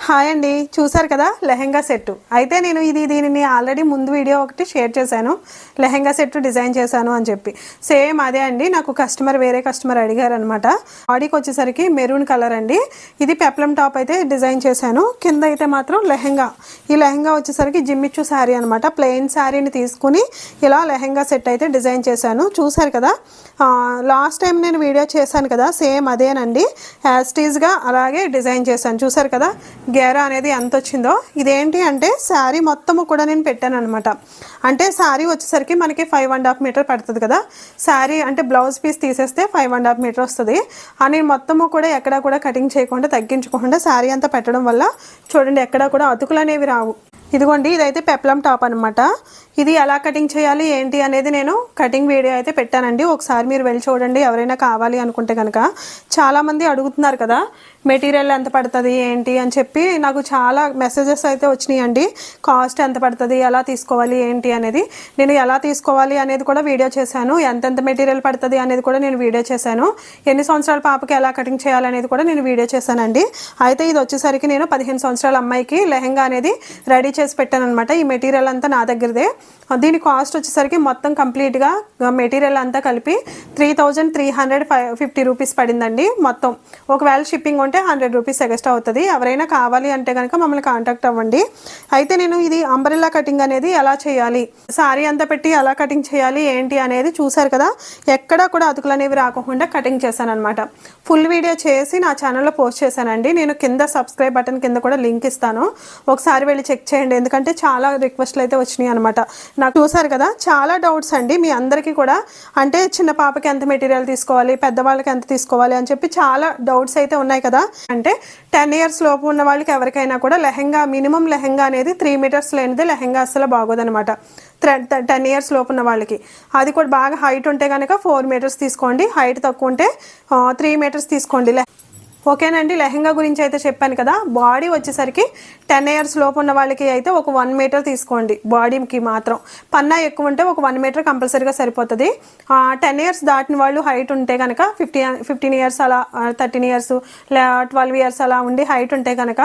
Hi అండి, చూసారు కదా లెహెంగా సెట్. అయితే నేను దీనిని ఆల్రెడీ ముందు వీడియో ఒకటి షేర్ చేశాను, లెహెంగా సెట్ డిజైన్ చేశాను అని చెప్పి. సేమ్ అదే అండి, నాకు వేరే కస్టమర్ అడిగారు అనమాట. బాడీకి వచ్చేసరికి మెరూన్ కలర్ అండి. ఇది పెప్లం టాప్ అయితే డిజైన్ చేశాను. కింద అయితే మాత్రం లెహెంగా. ఈ లెహెంగా వచ్చేసరికి జిమ్మిచ్చు శారీ అనమాట. ప్లెయిన్ శారీని తీసుకుని ఇలా లెహెంగా సెట్ అయితే డిజైన్ చేశాను. చూసారు కదా, లాస్ట్ టైం నేను వీడియో చేశాను కదా, సేమ్ అదేనండి. యాస్టీజ్గా అలాగే డిజైన్ చేశాను. చూసారు కదా గేరా అనేది ఎంత వచ్చిందో. ఇదేంటి అంటే శారీ మొత్తము కూడా నేను పెట్టాను అనమాట. అంటే శారీ వచ్చేసరికి మనకి 5.5 మీటర్ పడుతుంది కదా. శారీ అంటే బ్లౌజ్ పీస్ తీసేస్తే 5.5 మీటర్ వస్తుంది. అని మొత్తము కూడా ఎక్కడా కూడా కటింగ్ చేయకుండా తగ్గించుకోకుండా శారీ అంతా పెట్టడం వల్ల చూడండి ఎక్కడా కూడా అతుకులు అనేవి రావు. ఇదిగోండి, ఇదైతే పెప్లం టాప్ అనమాట. ఇది ఎలా కటింగ్ చేయాలి ఏంటి అనేది నేను కటింగ్ వీడియో అయితే పెట్టానండి. ఒకసారి మీరు వెళ్ళి చూడండి ఎవరైనా కావాలి అనుకుంటే కనుక. చాలామంది అడుగుతున్నారు కదా మెటీరియల్ ఎంత పడుతుంది ఏంటి అని చెప్పి. నాకు చాలా మెసేజెస్ అయితే వచ్చినాయండి, కాస్ట్ ఎంత పడుతుంది, ఎలా తీసుకోవాలి ఏంటి అనేది. నేను ఎలా తీసుకోవాలి అనేది కూడా వీడియో చేశాను. ఎంతెంత మెటీరియల్ పడుతుంది అనేది కూడా నేను వీడియో చేశాను. ఎన్ని సంవత్సరాల పాపకి ఎలా కటింగ్ చేయాలి అనేది కూడా నేను వీడియో చేశానండి. అయితే ఇది వచ్చేసరికి నేను 15 సంవత్సరాల అమ్మాయికి లెహెంగా అనేది రెడీ చేసి పెట్టాను అనమాట. ఈ మెటీరియల్ అంతా నా దగ్గరదే. దీని కాస్ట్ వచ్చేసరికి మొత్తం కంప్లీట్గా మెటీరియల్ అంతా కలిపి 3,350 రూపీస్ పడిందండి మొత్తం. ఒకవేళ షిప్పింగ్ ఉంటే 100 రూపీస్ ఎక్స్ట్రా అవుతుంది. ఎవరైనా కావాలి అంటే కనుక మమ్మల్ని కాంటాక్ట్ అవ్వండి. అయితే నేను ఇది అంబ్రెల్లా కటింగ్ అనేది ఎలా చేయాలి, సారీ అంతా పెట్టి ఎలా కటింగ్ చేయాలి ఏంటి అనేది చూసారు కదా. ఎక్కడా కూడా అతుకులు అనేవి రాకుండా కటింగ్ చేశాను అనమాట. ఫుల్ వీడియో చేసి నా ఛానల్లో పోస్ట్ చేశానండి. నేను కింద సబ్స్క్రైబ్ బటన్ కింద కూడా లింక్ ఇస్తాను, ఒకసారి వెళ్ళి చెక్ చేయండి. ఎందుకంటే చాలా రిక్వెస్ట్లు అయితే వచ్చినాయి అనమాట. నాకు చూసారు కదా చాలా డౌట్స్ అండి మీ అందరికీ కూడా. అంటే చిన్న పాపకి ఎంత మెటీరియల్ తీసుకోవాలి, పెద్దవాళ్ళకి ఎంత తీసుకోవాలి అని చెప్పి చాలా డౌట్స్ అయితే ఉన్నాయి కదా. అంటే 10 ఇయర్స్ లోపు ఉన్న వాళ్ళకి ఎవరికైనా కూడా లెహెంగా మినిమం లెహెంగా అనేది 3 మీటర్స్ లేనిదే లెహెంగా అసలు బాగోదనమాట. 10 ఇయర్స్ లోపు ఉన్న వాళ్ళకి. అది కూడా బాగా హైట్ ఉంటే కనుక 4 మీటర్స్ తీసుకోండి, హైట్ తక్కువ ఉంటే 3 మీటర్స్ తీసుకోండి. ఓకేనండి, లెహెంగా గురించి అయితే చెప్పాను కదా. బాడీ వచ్చేసరికి 10 ఇయర్స్ లోపు ఉన్న వాళ్ళకి అయితే ఒక 1 మీటర్ తీసుకోండి బాడీకి మాత్రం. పన్నా ఎక్కువ ఉంటే ఒక 1 మీటర్ కంపల్సరీగా సరిపోతుంది. 10 ఇయర్స్ దాటిన వాళ్ళు హైట్ ఉంటే కనుక 15 ఇయర్స్ అలా 13 ఇయర్స్ 12 ఇయర్స్ అలా ఉండి హైట్ ఉంటే కనుక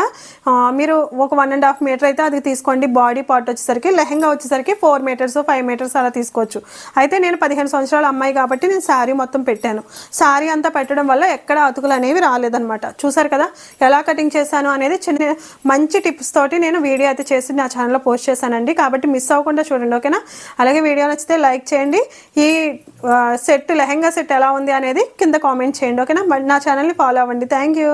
మీరు ఒక 1.5 మీటర్ అయితే అది తీసుకోండి. బాడీ పార్ట్ వచ్చేసరికి లెహెంగా వచ్చేసరికి 4 మీటర్స్ 5 మీటర్స్ అలా తీసుకోవచ్చు. అయితే నేను 15 సంవత్సరాల అమ్మాయి కాబట్టి నేను శారీ మొత్తం పెట్టాను. శారీ అంతా పెట్టడం వల్ల ఎక్కడ అతుకులు అనేవి రాలేదన్నమాట. చూసారు కదా ఎలా కటింగ్ చేశాను అనేది. చిన్న మంచి టిప్స్ తోటి నేను వీడియో అయితే చేసి నా ఛానల్లో పోస్ట్ చేశానండి. కాబట్టి మిస్ అవ్వకుండా చూడండి, ఓకేనా. అలాగే వీడియో నచ్చితే లైక్ చేయండి. ఈ సెట్ లెహెంగా సెట్ ఎలా ఉంది అనేది కింద కామెంట్ చేయండి, ఓకేనా. నా ఛానల్ని ఫాలో అవ్వండి. Thank you.